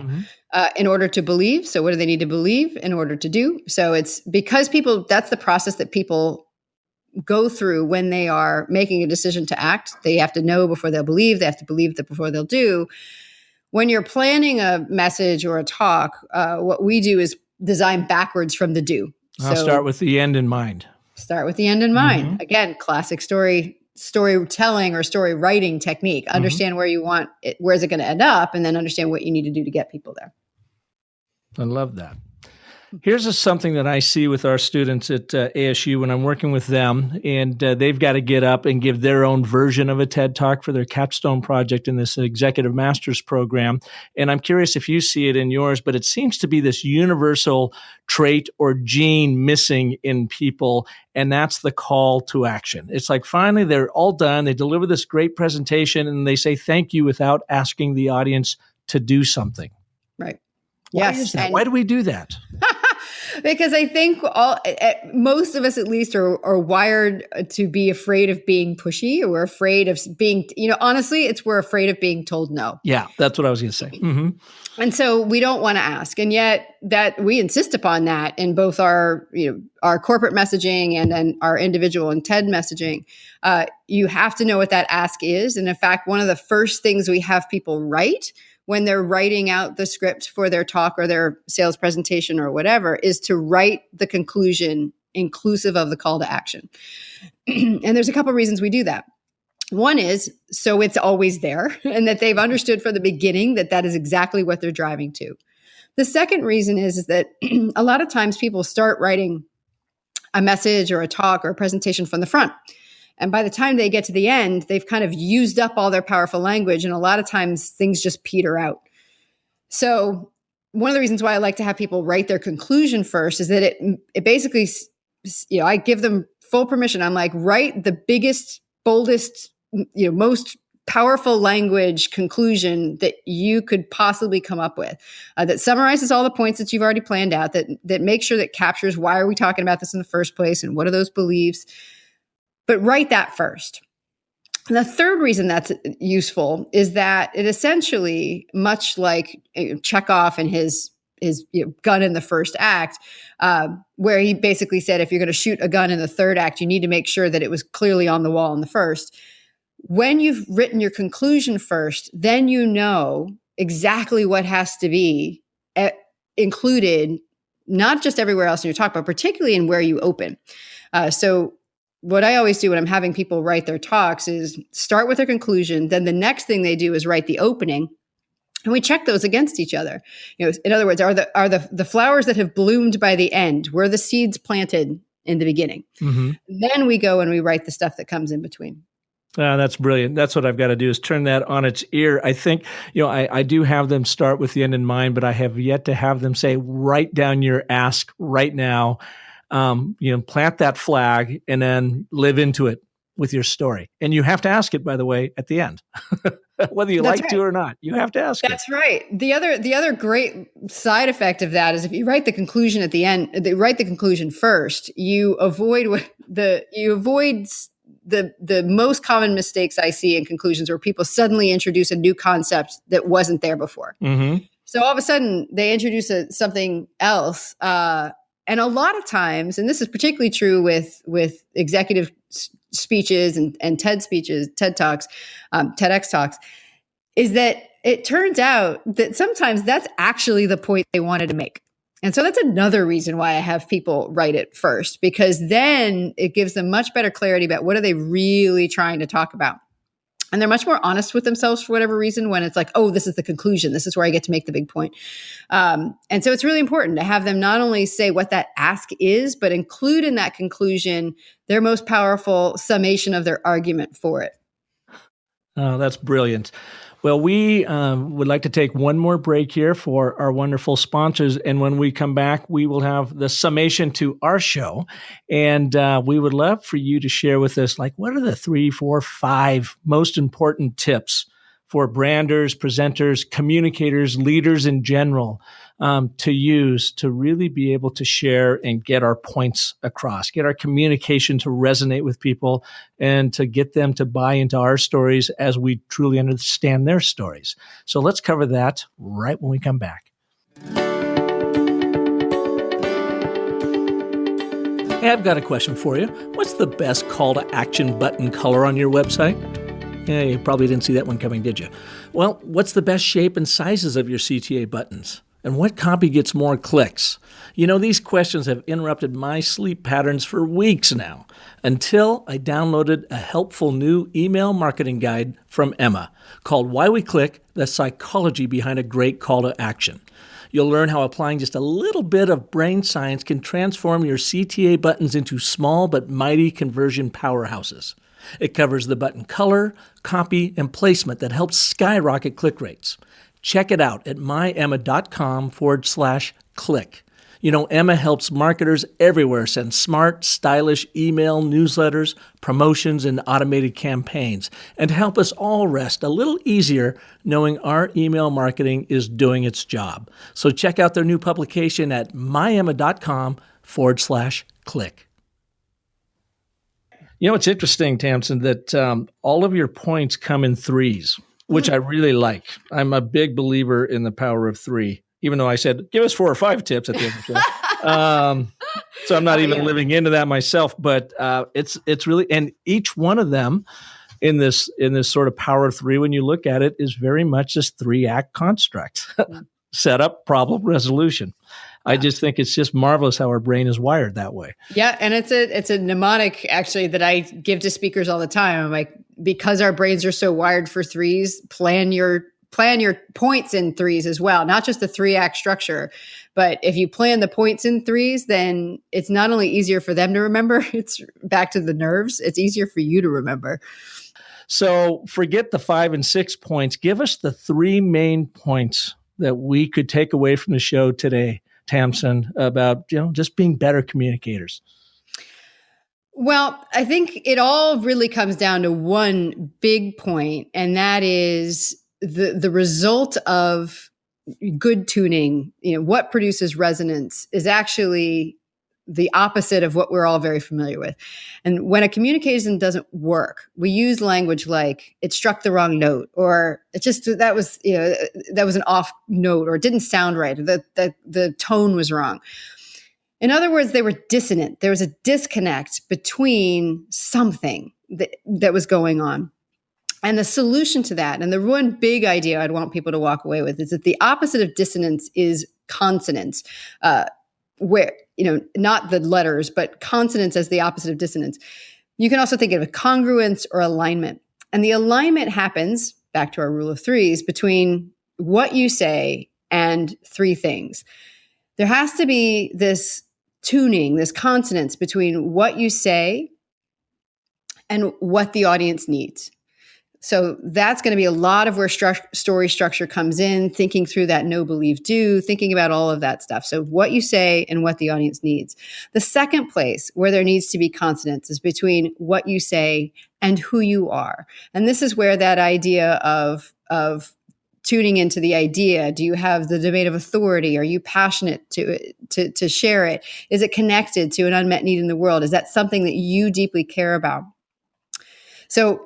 S3: in order to believe? So what do they need to believe in order to do? So it's because that's the process that people go through when they are making a decision to act. They have to know before they'll believe. They have to believe that before they'll do. When you're planning a message or a talk, what we do is design backwards from the do.
S2: I'll start with the end in mind.
S3: Start with the end in mind. Again, classic storytelling or story writing technique. Understand where you want it, where's it going to end up, and then understand what you need to do to get people there.
S2: I love that. Here's something that I see with our students at ASU when I'm working with them, and they've got to get up and give their own version of a TED Talk for their capstone project in this Executive Master's program. And I'm curious if you see it in yours, but it seems to be this universal trait or gene missing in people, and that's the call to action. It's like finally they're all done. They deliver this great presentation, and they say thank you without asking the audience to do something.
S3: Right.
S2: Why is that? Why do we do that?
S3: Because I think most of us, at least, are wired to be afraid of being pushy, or we're afraid of being, honestly, we're afraid of being told no.
S2: Yeah, that's what I was going to say. Mm-hmm.
S3: And so we don't want to ask. And yet that we insist upon that in both our corporate messaging and then our individual and TED messaging. You have to know what that ask is. And in fact, one of the first things we have people write when they're writing out the script for their talk or their sales presentation or whatever is to write the conclusion inclusive of the call to action. And there's a couple of reasons we do that. One is so it's always there and that they've understood from the beginning that is exactly what they're driving to. The second reason is that a lot of times people start writing a message or a talk or a presentation from the front. And by the time they get to the end, they've kind of used up all their powerful language. And a lot of times things just peter out. So one of the reasons why I like to have people write their conclusion first is that it basically, I give them full permission. I'm like, write the biggest, boldest, most powerful language conclusion that you could possibly come up with that summarizes all the points that you've already planned out, that makes sure that captures why are we talking about this in the first place and what are those beliefs. But write that first. And the third reason that's useful is that it essentially, much like Chekhov and his gun in the first act, where he basically said, if you're going to shoot a gun in the third act, you need to make sure that it was clearly on the wall in the first. When you've written your conclusion first, then you know exactly what has to be included, not just everywhere else in your talk, but particularly in where you open. So what I always do when I'm having people write their talks is start with their conclusion. Then the next thing they do is write the opening. And we check those against each other. In other words, are the flowers that have bloomed by the end, were the seeds planted in the beginning? Mm-hmm. Then we go and we write the stuff that comes in between.
S2: That's brilliant. That's what I've got to do is turn that on its ear. I think, I do have them start with the end in mind, but I have yet to have them say, write down your ask right now. Plant that flag and then live into it with your story. And you have to ask it, by the way, at the end, whether you like to or not, you have to ask it.
S3: That's right. The other great side effect of that is if you write the conclusion at the end, write the conclusion first, you avoid the most common mistakes I see in conclusions where people suddenly introduce a new concept that wasn't there before. Mm-hmm. So all of a sudden they introduce something else, and a lot of times, and this is particularly true with executive speeches and TED speeches, TED Talks, TEDx Talks, is that it turns out that sometimes that's actually the point they wanted to make. And so that's another reason why I have people write it first, because then it gives them much better clarity about what are they really trying to talk about. And they're much more honest with themselves for whatever reason when it's like, oh, this is the conclusion. This is where I get to make the big point. And so it's really important to have them not only say what that ask is, but include in that conclusion their most powerful summation of their argument for it.
S2: Oh, that's brilliant. Well, we would like to take one more break here for our wonderful sponsors. And when we come back, we will have the summation to our show. And we would love for you to share with us, what are the 3, 4, 5 most important tips for branders, presenters, communicators, leaders in general to use to really be able to share and get our points across, get our communication to resonate with people and to get them to buy into our stories as we truly understand their stories. So let's cover that right when we come back. Hey, I've got a question for you. What's the best call to action button color on your website? Yeah, you probably didn't see that one coming, did you? Well, what's the best shape and sizes of your CTA buttons? And what copy gets more clicks? These questions have interrupted my sleep patterns for weeks now, until I downloaded a helpful new email marketing guide from Emma called Why We Click: The Psychology Behind a Great Call to Action. You'll learn how applying just a little bit of brain science can transform your CTA buttons into small but mighty conversion powerhouses. It covers the button color, copy, and placement that helps skyrocket click rates. Check it out at myemma.com/click. Emma helps marketers everywhere send smart, stylish email, newsletters, promotions, and automated campaigns. And to help us all rest a little easier knowing our email marketing is doing its job. So check out their new publication at myemma.com/click. It's interesting, Tamsen, that all of your points come in threes, which I really like. I'm a big believer in the power of three, even though I said, give us 4 or 5 tips at the end of the show. So I'm not even living into that myself, but it's really, and each one of them in this sort of power of three, when you look at it, is very much this 3-act construct: setup, problem, resolution. I just think it's just marvelous how our brain is wired that way.
S3: Yeah, and it's a mnemonic actually that I give to speakers all the time. I'm like, because our brains are so wired for threes, plan your points in threes as well, not just the 3-act structure. But if you plan the points in threes, then it's not only easier for them to remember, it's back to the nerves. It's easier for you to remember.
S2: So forget the 5 and 6 points. Give us the 3 main points that we could take away from the show today, Tamsen, about just being better communicators.
S3: Well, I think it all really comes down to one big point, and that is the result of good tuning. What produces resonance is actually the opposite of what we're all very familiar with. And when a communication doesn't work, we use language like it struck the wrong note, or it just that was an off note, or it didn't sound right, or the tone was wrong. In other words, they were dissonant. There was a disconnect between something that was going on. And the solution to that, and the one big idea I'd want people to walk away with, is that the opposite of dissonance is consonance, where, not the letters, but consonance as the opposite of dissonance. You can also think of a congruence or alignment. And the alignment happens, back to our rule of threes, between what you say and 3 things. There has to be this tuning, this consonance between what you say and what the audience needs. So that's going to be a lot of where story structure comes in, thinking through that know, believe, do, thinking about all of that stuff. So what you say and what the audience needs. The second place where there needs to be consonance is between what you say and who you are. And this is where that idea of tuning into the idea. Do you have the domain of authority? Are you passionate to share it? Is it connected to an unmet need in the world? Is that something that you deeply care about? So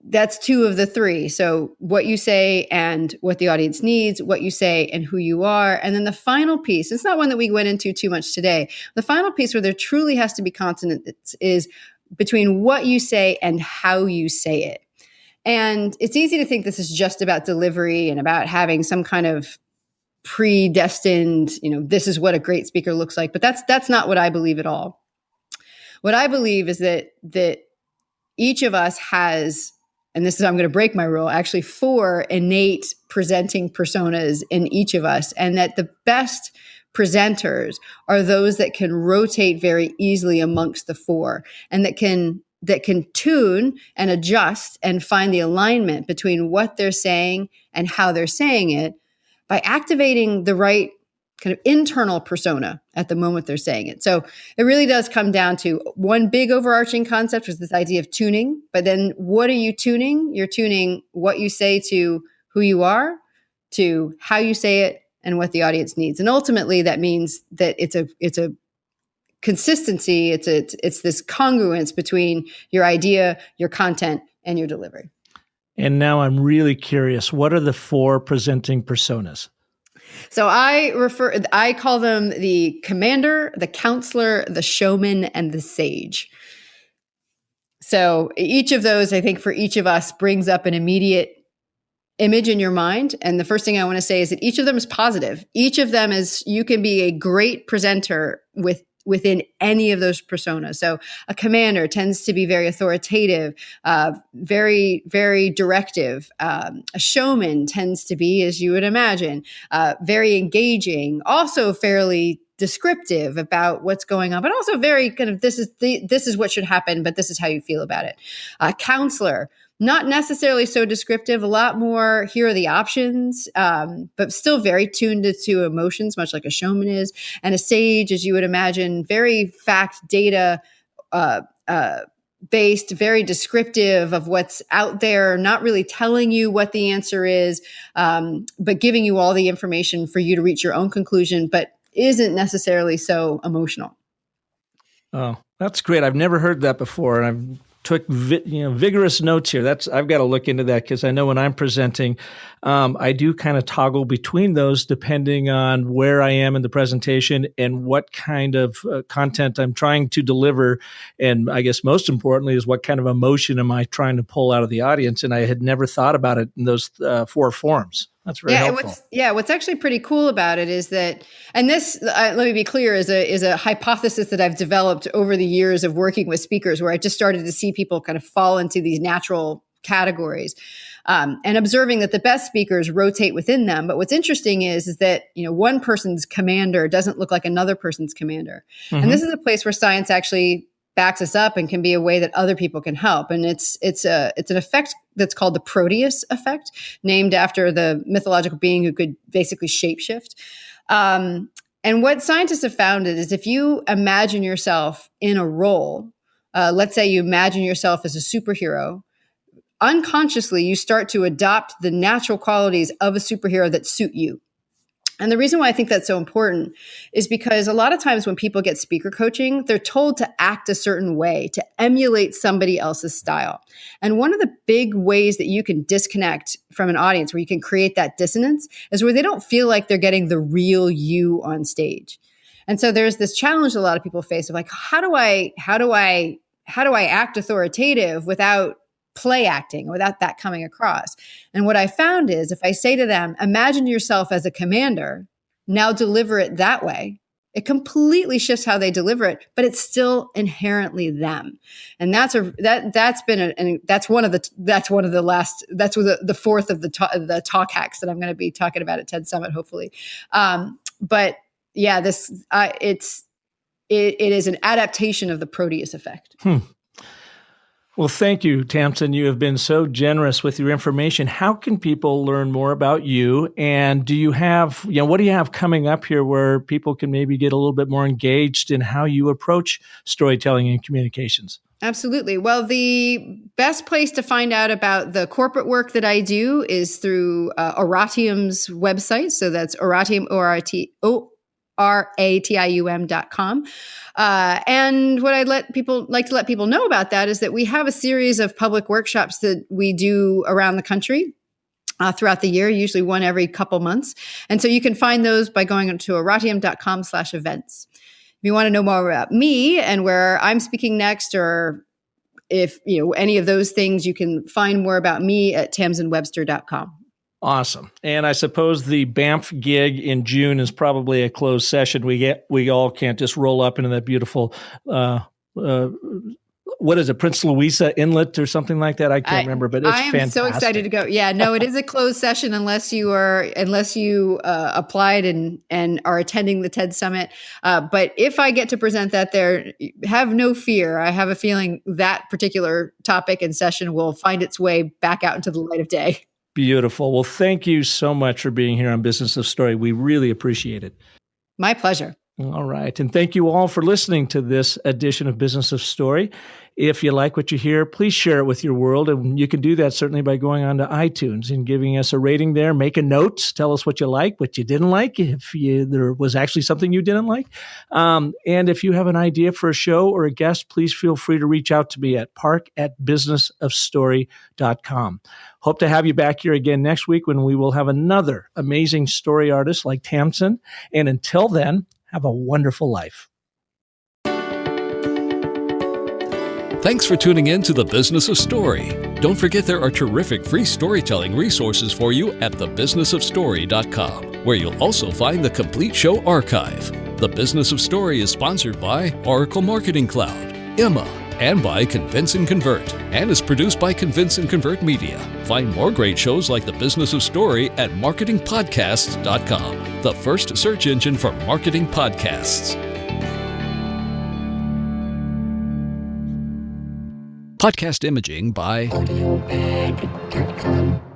S3: that's 2 of the 3. So what you say and what the audience needs, what you say and who you are. And then the final piece, it's not one that we went into too much today. The final piece where there truly has to be consonance is between what you say and how you say it. And it's easy to think this is just about delivery and about having some kind of predestined, this is what a great speaker looks like. But that's not what I believe at all. What I believe is that each of us has, and this is, I'm going to break my rule, actually 4 innate presenting personas in each of us. And that the best presenters are those that can rotate very easily amongst the 4, and that can tune and adjust and find the alignment between what they're saying and how they're saying it by activating the right kind of internal persona at the moment they're saying it. So it really does come down to one big overarching concept, was this idea of tuning. But then what are you tuning? You're tuning what you say to who you are, to how you say it, and what the audience needs. And ultimately that means that it's a consistency. It's this congruence between your idea, your content, and your delivery.
S2: And now I'm really curious, what are the 4 presenting personas?
S3: So I call them the commander, the counselor, the showman, and the sage. So each of those, I think for each of us, brings up an immediate image in your mind. And the first thing I want to say is that each of them is positive. Each of them is, you can be a great presenter within any of those personas. So a commander tends to be very authoritative, very, very directive. A showman tends to be, as you would imagine, very engaging, also fairly descriptive about what's going on, but also very kind of, this is what should happen, but this is how you feel about it. A counselor Not necessarily so descriptive, a lot more, here are the options, but still very tuned to emotions, much like a showman is. And a sage, as you would imagine, very fact, data based, very descriptive of what's out there, not really telling you what the answer is, but giving you all the information for you to reach your own conclusion, but isn't necessarily so emotional.
S2: Oh, that's great. I've never heard that before. And I've took vigorous notes here. I've got to look into that, because I know when I'm presenting, I do kind of toggle between those depending on where I am in the presentation and what kind of content I'm trying to deliver. And I guess most importantly is what kind of emotion am I trying to pull out of the audience? And I had never thought about it in those 4 forms. That's very helpful.
S3: What's actually pretty cool about it is that, and this, let me be clear, is a hypothesis that I've developed over the years of working with speakers, where I just started to see people kind of fall into these natural categories, and observing that the best speakers rotate within them. But what's interesting is that, one person's commander doesn't look like another person's commander. Mm-hmm. And this is a place where science actually backs us up and can be a way that other people can help. And it's an effect that's called the Proteus Effect, named after the mythological being who could basically shapeshift. And what scientists have found is if you imagine yourself in a role, let's say you imagine yourself as a superhero, unconsciously you start to adopt the natural qualities of a superhero that suit you. And the reason why I think that's so important is because a lot of times when people get speaker coaching, they're told to act a certain way, to emulate somebody else's style. And one of the big ways that you can disconnect from an audience, where you can create that dissonance, is where they don't feel like they're getting the real you on stage. And so there's this challenge a lot of people face of like, how do I act authoritative without play acting, without that coming across? And what I found is if I say to them, imagine yourself as a commander, now deliver it that way, it completely shifts how they deliver it, but it's still inherently them. And that's one of the fourth of the talk hacks that I'm going to be talking about at TED Summit, hopefully. But yeah, it is an adaptation of the Proteus effect.
S2: Well, thank you, Tamsen. You have been so generous with your information. How can people learn more about you? And do you have, what do you have coming up here where people can maybe get a little bit more engaged in how you approach storytelling and communications? Absolutely. Well, the best place to find out about the corporate work that I do is through Oratium's website. So that's Oratium, Oratium.com. And what I'd like to let people know about that is that we have a series of public workshops that we do around the country throughout the year, usually one every couple months. And so you can find those by going to Oratium.com/events. If you want to know more about me and where I'm speaking next, or if any of those things, you can find more about me at TamsenWebster.com. Awesome. And I suppose the Banff gig in June is probably a closed session. We all can't just roll up into that beautiful, what is it, Prince Louisa Inlet or something like that? I can't remember, but it's fantastic. I am so excited to go. Yeah, no, it is a closed session unless you applied and are attending the TED Summit. But if I get to present that there, have no fear. I have a feeling that particular topic and session will find its way back out into the light of day. Beautiful. Well, thank you so much for being here on Business of Story. We really appreciate it. My pleasure. All right. And thank you all for listening to this edition of Business of Story. If you like what you hear, please share it with your world. And you can do that certainly by going on to iTunes and giving us a rating there. Make a note. Tell us what you like, what you didn't like, if there was actually something you didn't like. And if you have an idea for a show or a guest, please feel free to reach out to me at park@businessofstory.com. Hope to have you back here again next week when we will have another amazing story artist like Tamsen. And until then, have a wonderful life.
S1: Thanks for tuning in to The Business of Story. Don't forget there are terrific free storytelling resources for you at thebusinessofstory.com, where you'll also find the complete show archive. The Business of Story is sponsored by Oracle Marketing Cloud, Emma, and by Convince and Convert, and is produced by Convince and Convert Media. Find more great shows like The Business of Story at marketingpodcasts.com, the first search engine for marketing podcasts. Podcast imaging by
S4: audiobag.com.